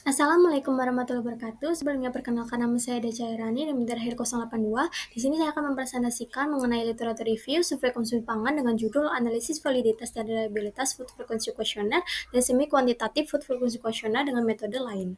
Assalamualaikum warahmatullahi wabarakatuh. Sebelumnya perkenalkan nama saya Deca Irani dan terakhir 082. Di sini saya akan mempresentasikan mengenai literatur review survei konsumsi pangan dengan judul Analisis Validitas dan Reliabilitas Food Frequency Questionnaire dan Semi Kuantitatif Food Frequency Questionnaire dengan metode lain.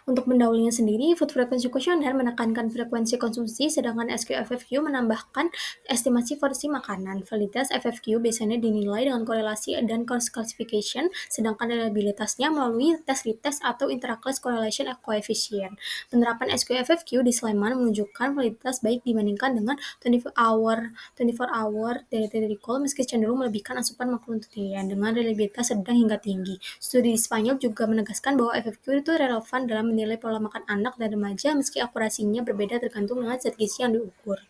Untuk mendahulunya sendiri, Food Frequency Questionnaire menekankan frekuensi konsumsi, sedangkan SQFFQ menambahkan estimasi porsi makanan. Validitas FFQ biasanya dinilai dengan korelasi dan cross classification, sedangkan reliabilitasnya melalui tes retest atau intra-class correlation coefficient. Penerapan SQFFQ di Sleman menunjukkan validitas baik dibandingkan dengan 24-hour data recall meski cenderung melebihkan asupan makronutrien dengan reliabilitas sedang hingga tinggi. Studi di Spanyol juga menegaskan bahwa FFQ itu relevan dalam menilai pola makan anak dan remaja meski akurasinya berbeda tergantung dengan zat gizi yang diukur.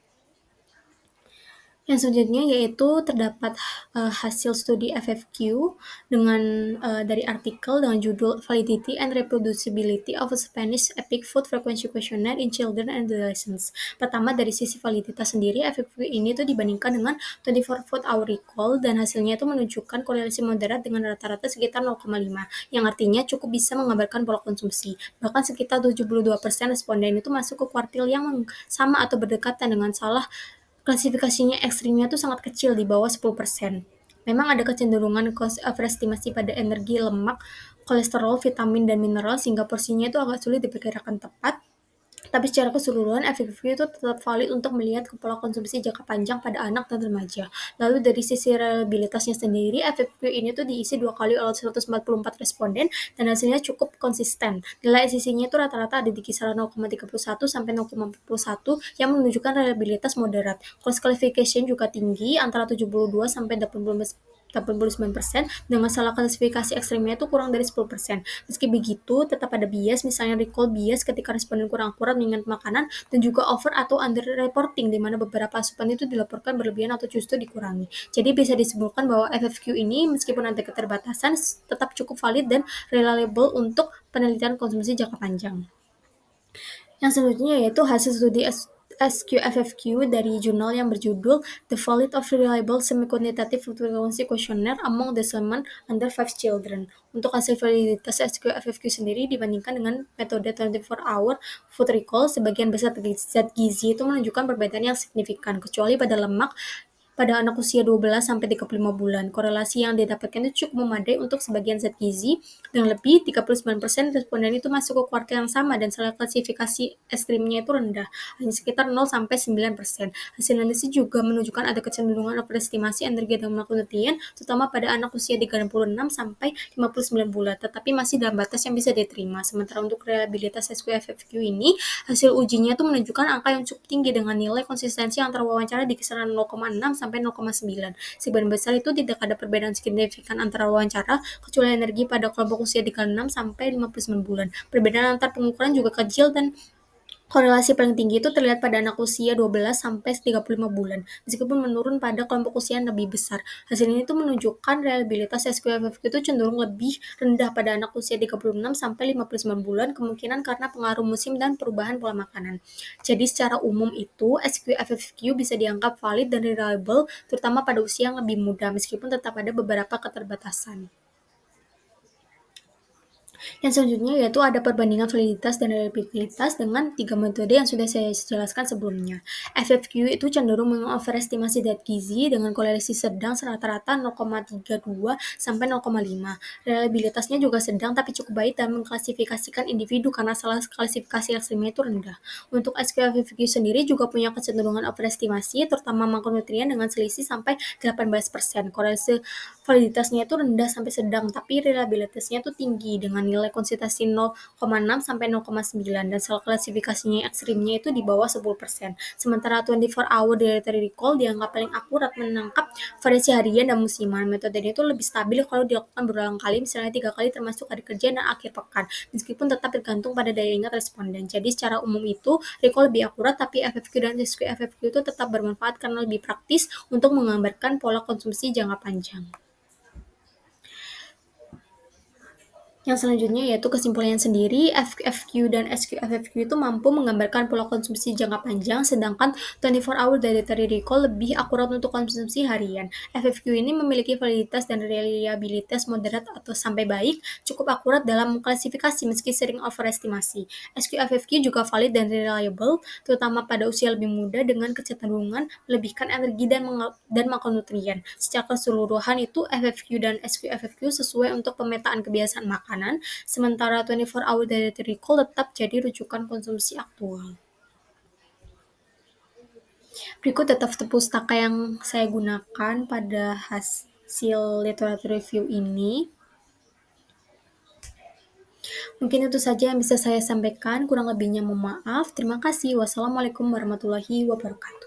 Yang selanjutnya yaitu terdapat hasil studi FFQ dari artikel dengan judul Validity and Reproducibility of a Spanish Epic Food Frequency Questionnaire in Children and Adolescents. Pertama, dari sisi validitas sendiri, FFQ ini tuh dibandingkan dengan 24 Food Hour Recall dan hasilnya itu menunjukkan korelasi moderat dengan rata-rata sekitar 0,5, yang artinya cukup bisa menggambarkan pola konsumsi. Bahkan sekitar 72% responden itu masuk ke kuartil yang sama atau berdekatan dengan salah klasifikasinya ekstrimnya tuh sangat kecil di bawah 10%. Memang ada kecenderungan overestimasi pada energi, lemak, kolesterol, vitamin, dan mineral sehingga porsinya itu agak sulit diperkirakan tepat. Tapi secara keseluruhan, FFQ itu tetap valid untuk melihat pola konsumsi jangka panjang pada anak dan remaja. Lalu dari sisi reliabilitasnya sendiri, FFQ ini tuh diisi 2 kali oleh 144 responden dan hasilnya cukup konsisten. Nilai SIC-nya itu rata-rata ada di kisaran 0,31 sampai 0,41 yang menunjukkan reliabilitas moderat. Cross qualification juga tinggi, antara 72 sampai 89% dengan salah klasifikasi ekstrimnya itu kurang dari 10%. Meski begitu, tetap ada bias, misalnya recall bias ketika responden kurang akurat mengingat makanan, dan juga over atau under reporting, di mana beberapa asupan itu dilaporkan berlebihan atau justru dikurangi. Jadi bisa disimpulkan bahwa FFQ ini meskipun ada keterbatasan, tetap cukup valid dan reliable untuk penelitian konsumsi jangka panjang. Yang selanjutnya yaitu hasil studi SQFFQ dari jurnal yang berjudul The Valid of Reliable Semi-Quantitative Food Frequency Questionnaire Among the Salmon Under 5 Children. Untuk hasil validitas SQFFQ sendiri dibandingkan dengan metode 24-hour food recall, sebagian besar zat gizi itu menunjukkan perbedaan yang signifikan, kecuali pada lemak pada anak usia 12 sampai 35 bulan. Korelasi yang didapatkan itu cukup memadai untuk sebagian zat gizi, dan lebih 39% responden itu masuk ke kuartil yang sama dan salah klasifikasi ekstrimnya itu rendah, hanya sekitar 0 sampai 9%. Hasil analisis juga menunjukkan ada kecenderungan overestimasi energi dan makronutrien, terutama pada anak usia 36 sampai 59 bulan, tetapi masih dalam batas yang bisa diterima. Sementara untuk reliabilitas SQFFQ ini, hasil ujinya itu menunjukkan angka yang cukup tinggi dengan nilai konsistensi antara wawancara di kisaran 0,6 sampai 0,9. Sebagian besar itu tidak ada perbedaan signifikan antara wawancara, kecuali energi pada kelompok usia 36 sampai 59 bulan. Perbedaan antar pengukuran juga kecil dan korelasi paling tinggi itu terlihat pada anak usia 12 sampai 35 bulan, meskipun menurun pada kelompok usia yang lebih besar. Hasil ini tuh menunjukkan reliabilitas SQFFQ itu cenderung lebih rendah pada anak usia 36 sampai 59 bulan, kemungkinan karena pengaruh musim dan perubahan pola makanan. Jadi secara umum itu SQFFQ bisa dianggap valid dan reliable, terutama pada usia yang lebih muda, meskipun tetap ada beberapa keterbatasan. Yang selanjutnya yaitu ada perbandingan validitas dan reliabilitas dengan 3 metode yang sudah saya jelaskan sebelumnya. FFQ itu cenderung mengoverestimasi zat gizi dengan korelasi sedang rata-rata 0,32 sampai 0,5. Reliabilitasnya juga sedang tapi cukup baik dalam mengklasifikasikan individu karena salah klasifikasi ekstrimnya itu rendah. Untuk SQFQ sendiri juga punya kecenderungan overestimasi, terutama makronutrien dengan selisih sampai 18%. Korelasi validitasnya itu rendah sampai sedang, tapi reliabilitasnya itu tinggi dengan nilai konsistensi 0,6 sampai 0,9 dan salah klasifikasinya ekstrimnya itu di bawah 10%. Sementara 24-hour dietary recall dianggap paling akurat menangkap variasi harian dan musiman. Metode ini itu lebih stabil kalau dilakukan berulang kali, misalnya 3 kali termasuk hari kerja dan akhir pekan, meskipun tetap tergantung pada daya ingat responden. Jadi secara umum itu recall lebih akurat, tapi FFQ dan SQFFQ itu tetap bermanfaat karena lebih praktis untuk menggambarkan pola konsumsi jangka panjang. Yang selanjutnya yaitu kesimpulannya sendiri, FFQ dan SQFFQ itu mampu menggambarkan pola konsumsi jangka panjang, sedangkan 24-hour dietary recall lebih akurat untuk konsumsi harian. FFQ ini memiliki validitas dan reliabilitas moderat atau sampai baik, cukup akurat dalam klasifikasi meski sering overestimasi. SQFFQ juga valid dan reliable, terutama pada usia lebih muda dengan kecenderungan melebihkan energi dan makronutrien. Secara keseluruhan itu FFQ dan SQFFQ sesuai untuk pemetaan kebiasaan makanan, sementara 24-hour dietary recall tetap jadi rujukan konsumsi aktual. Berikut data pustaka yang saya gunakan pada hasil literature review ini. Mungkin itu saja yang bisa saya sampaikan, kurang lebihnya mohon maaf. Terima kasih. Wassalamualaikum warahmatullahi wabarakatuh.